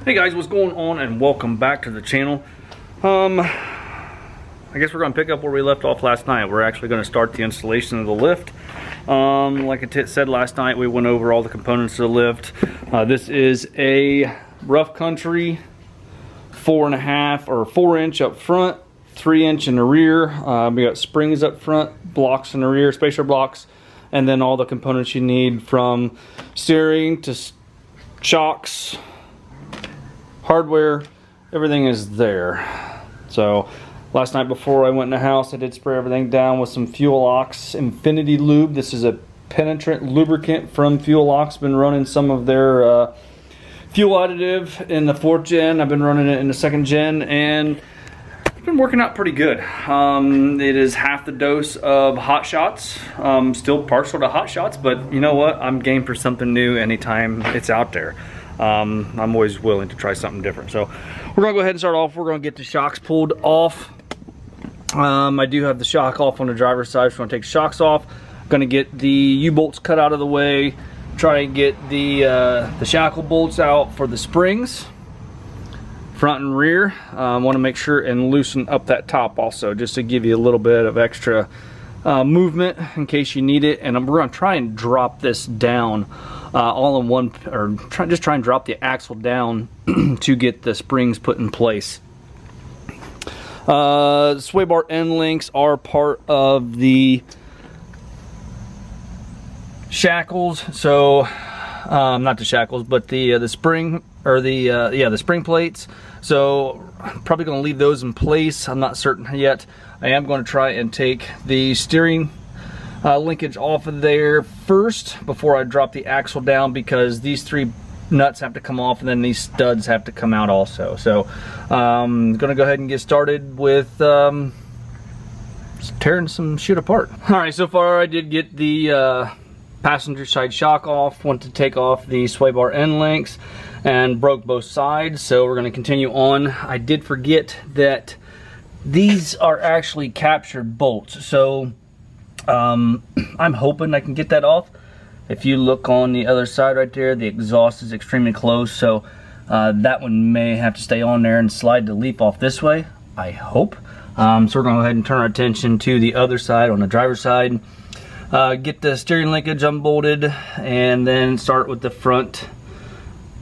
Hey guys, what's going on, and welcome back to the channel. I guess we're going to pick up where we left off last night. We're actually going to start the installation of the lift. Like I said last night, we went over all the components of the lift. This is a rough country 4.5 or 4 inch up front, 3 inch in the rear. We got springs up front, blocks in the rear, spacer blocks, and then all the components you need from steering to shocks, hardware, everything is there. So last night before I went in the house, I did spray everything down with some Fuel Ox Infinity Lube. This is a penetrant lubricant from Fuel Ox. Been running some of their fuel additive in the 4th gen. I've been running it in the 2nd gen, and it's been working out pretty good. It is half the dose of Hot Shots. Still partial to Hot Shots, but you know what? I'm game for something new anytime it's out there. I'm always willing to try something different. So we're gonna go ahead and start off. We're gonna get the shocks pulled off. I do have the shock off on the driver's side, so I'm gonna take the shocks off. Gonna get the U-bolts cut out of the way. Try and get the shackle bolts out for the springs, front and rear. Want to make sure and loosen up that top also, just to give you a little bit of extra movement in case you need it. And we're gonna try and drop this down all in one, or just try and drop the axle down to get the springs put in place. Sway bar end links are part of the shackles, so not the shackles, but the spring, or the spring plates. So I'm probably going to leave those in place. I'm not certain yet. I am going to try and take the steering linkage off of there first before I drop the axle down, because these 3 nuts have to come off, and then these studs have to come out also. So I'm gonna go ahead and get started with tearing some shit apart. All right, so far I did get the passenger side shock off. Want to take off the sway bar end links, and broke both sides, so we're going to continue on. I did forget that these are actually captured bolts, so I'm hoping I can get that off. If you look on the other side right there, the exhaust is extremely close, so that one may have to stay on there and slide the leaf off this way, I hope. So we're going to go ahead and turn our attention to the other side, on the driver's side. Get the steering linkage unbolted, and then start with the front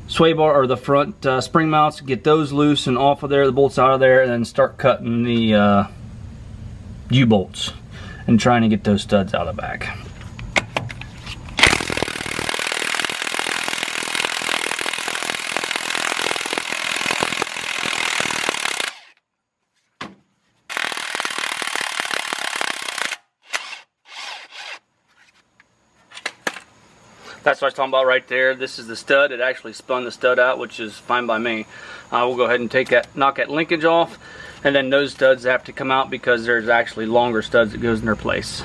sway bar, or the front spring mounts. Get those loose and off of there, the bolts out of there, and then start cutting the U-bolts and trying to get those studs out of the back. That's what I was talking about right there. This is the stud. It actually spun the stud out, which is fine by me. We'll go ahead and knock that linkage off, and then those studs have to come out because there's actually longer studs that goes in their place.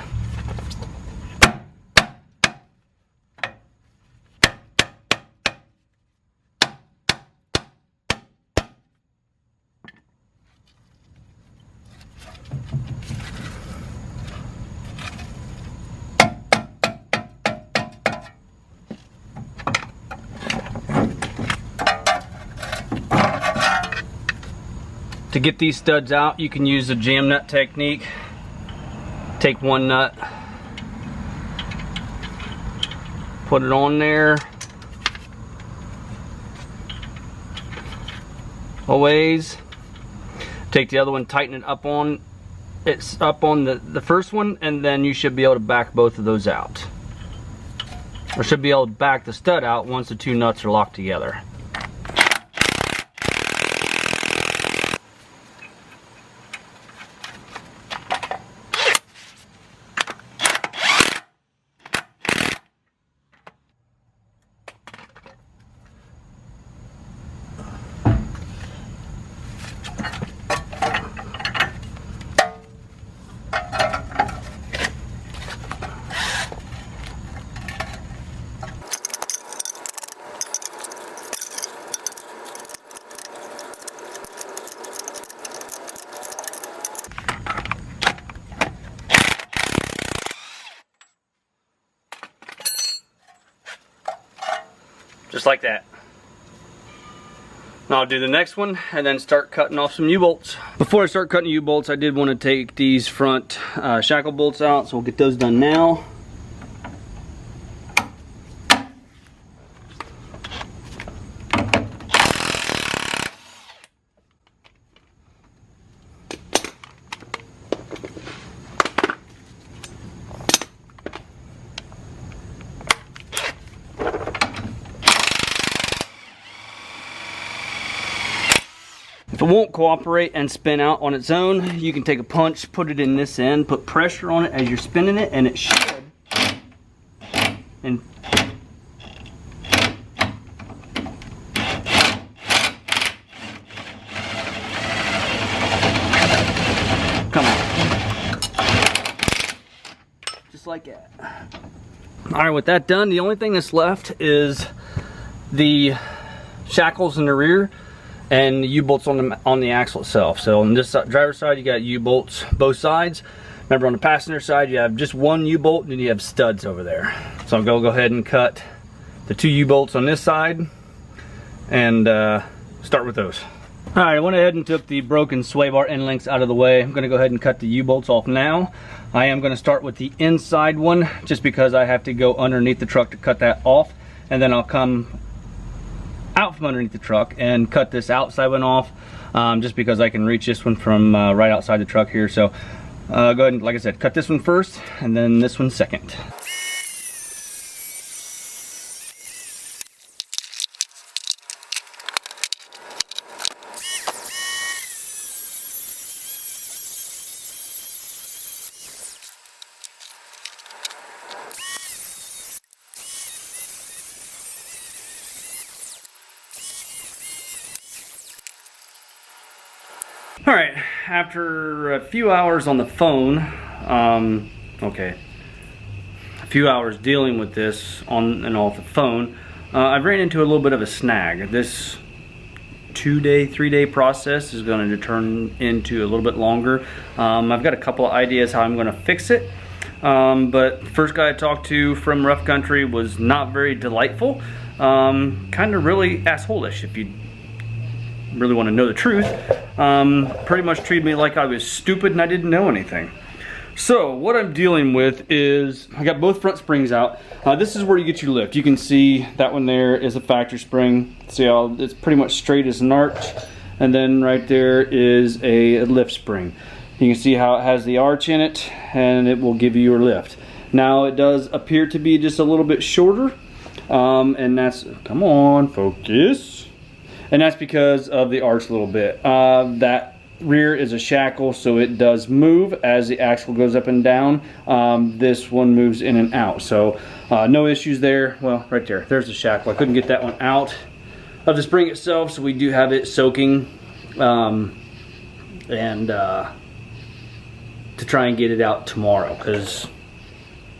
To get these studs out, you can use the jam nut technique. Take one nut, put it on there, always. Take the other one, tighten it up on, it's up on the first one, and then you should be able to back both of those out. Or should be able to back the stud out once the 2 nuts are locked together. Just like that. I'll do the next one and then start cutting off some U-bolts. Before I start cutting U-bolts, I did want to take these front shackle bolts out, so we'll get those done now. If it won't cooperate and spin out on its own, you can take a punch, put it in this end, put pressure on it as you're spinning it, and it should. And come on. Just like that. Alright, with that done, the only thing that's left is the shackles in the rear and the U-bolts on the axle itself. So on this driver's side, you got U-bolts both sides. Remember, on the passenger side, you have just one U-bolt, and then you have studs over there. So I'm gonna go ahead and cut the 2 U-bolts on this side and start with those. All right, I went ahead and took the broken sway bar end links out of the way. I'm gonna go ahead and cut the U-bolts off now. I am gonna start with the inside one, just because I have to go underneath the truck to cut that off, and then I'll come out from underneath the truck and cut this outside one off, just because I can reach this one from right outside the truck here. So go ahead and, like I said, cut this one first and then this one second. All right, after a few hours on the phone, a few hours dealing with this on and off the phone, I ran into a little bit of a snag. This 2-day, 3-day process is going to turn into a little bit longer. I've got a couple of ideas how I'm going to fix it, but the first guy I talked to from rough country was not very delightful, kind of really asshole-ish if you really want to know the truth. Pretty much treated me like I was stupid and I didn't know anything. So what I'm dealing with is, I got both front springs out. This is where you get your lift. You can see that one there is a factory spring. See how it's pretty much straight as an arch, and then right there is a lift spring. You can see how it has the arch in it, and it will give you your lift. Now it does appear to be just a little bit shorter, and that's, come on, focus. And that's because of the arch a little bit. That rear is a shackle, so it does move as the axle goes up and down. This one moves in and out, so no issues there. Well, right there, there's the shackle. I couldn't get that one out of the spring itself, so we do have it soaking, and to try and get it out tomorrow, because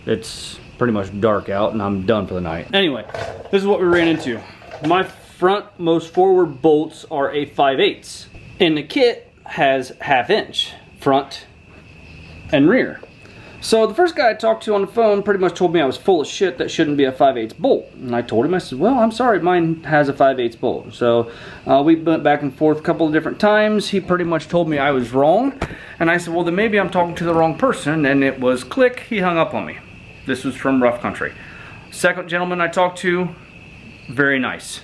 it's pretty much dark out and I'm done for the night. Anyway, this is what we ran into. My front most forward bolts are a 5/8, and the kit has 1/2 inch front and rear. So the first guy I talked to on the phone pretty much told me I was full of shit, that shouldn't be a 5/8 bolt. And I told him, I said, well, I'm sorry, mine has a 5/8 bolt. So we went back and forth a couple of different times. He pretty much told me I was wrong, and I said, well, then maybe I'm talking to the wrong person, and it was click, he hung up on me. This was from rough country. Second gentleman I talked to, very nice.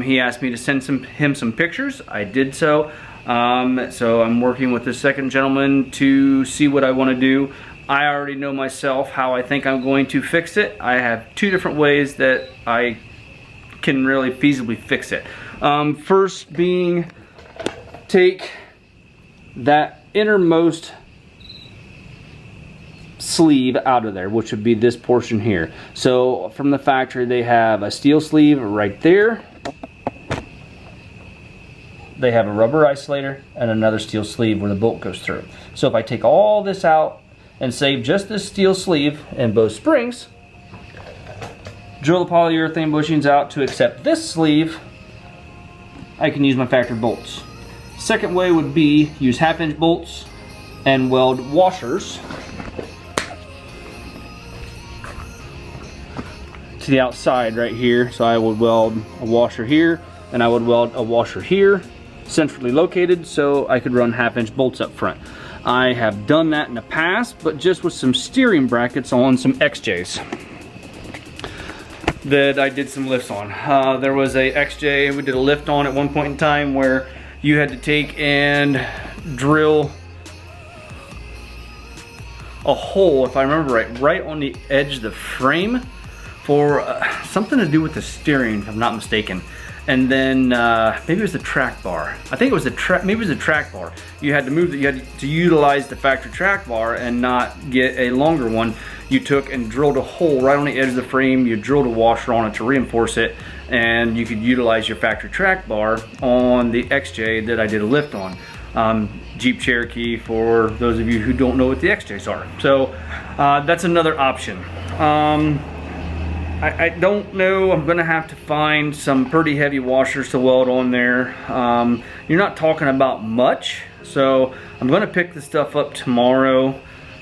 He asked me to send him some pictures. I did so. So I'm working with the second gentleman to see what I want to do. I already know myself how I think I'm going to fix it. I have 2 different ways that I can really feasibly fix it. First being, take that innermost sleeve out of there, which would be this portion here. So from the factory they have a steel sleeve right there, they have a rubber isolator, and another steel sleeve where the bolt goes through. So if I take all this out and save just this steel sleeve and both springs, drill the polyurethane bushings out to accept this sleeve, I can use my factory bolts. Second way would be use 1/2 inch bolts and weld washers to the outside right here. So I would weld a washer here, and I would weld a washer here, centrally located, so I could run 1/2-inch bolts up front. I have done that in the past, but just with some steering brackets on some XJs that I did some lifts on. There was a XJ we did a lift on at one point in time where you had to take and drill a hole, if I remember right on the edge of the frame for something to do with the steering, if I'm not mistaken. And then maybe it was the track bar. I think it was maybe it was the track bar. You had to move you had to utilize the factory track bar and not get a longer one. You took and drilled a hole right on the edge of the frame. You drilled a washer on it to reinforce it, and you could utilize your factory track bar on the XJ that I did a lift on. Jeep Cherokee, for those of you who don't know what the XJs are. So that's another option. I don't know, I'm gonna have to find some pretty heavy washers to weld on there. You're not talking about much, so I'm gonna pick this stuff up tomorrow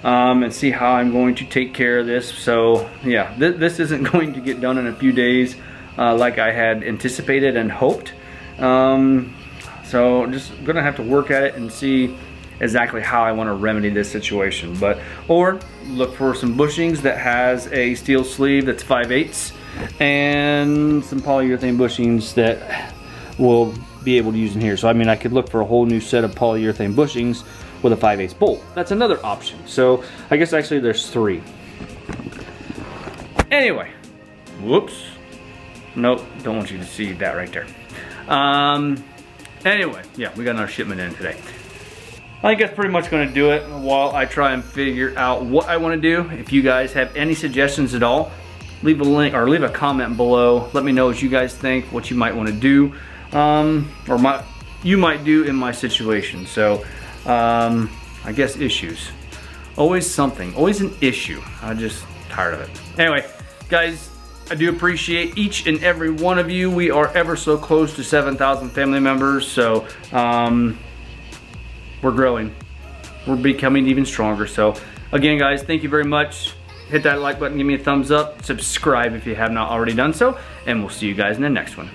and see how I'm going to take care of this. So yeah, this isn't going to get done in a few days like I had anticipated and hoped. So just gonna have to work at it and see exactly how I want to remedy this situation. Or look for some bushings that has a steel sleeve that's 5/8 and some polyurethane bushings that will be able to use in here. So I mean, I could look for a whole new set of polyurethane bushings with a 5/8 bolt. That's another option. So I guess actually there's 3. Anyway, whoops. Nope, don't want you to see that right there. Anyway, yeah, we got another shipment in today. I think that's pretty much going to do it while I try and figure out what I want to do. If you guys have any suggestions at all, leave a link or leave a comment below. Let me know what you guys think, what you might want to do, or you might do in my situation. So I guess issues, always something, always an issue. I'm just tired of it. Anyway, guys, I do appreciate each and every one of you. We are ever so close to 7,000 family members, so we're growing. We're becoming even stronger. So again, guys, thank you very much. Hit that like button, give me a thumbs up, subscribe if you have not already done so, and we'll see you guys in the next one.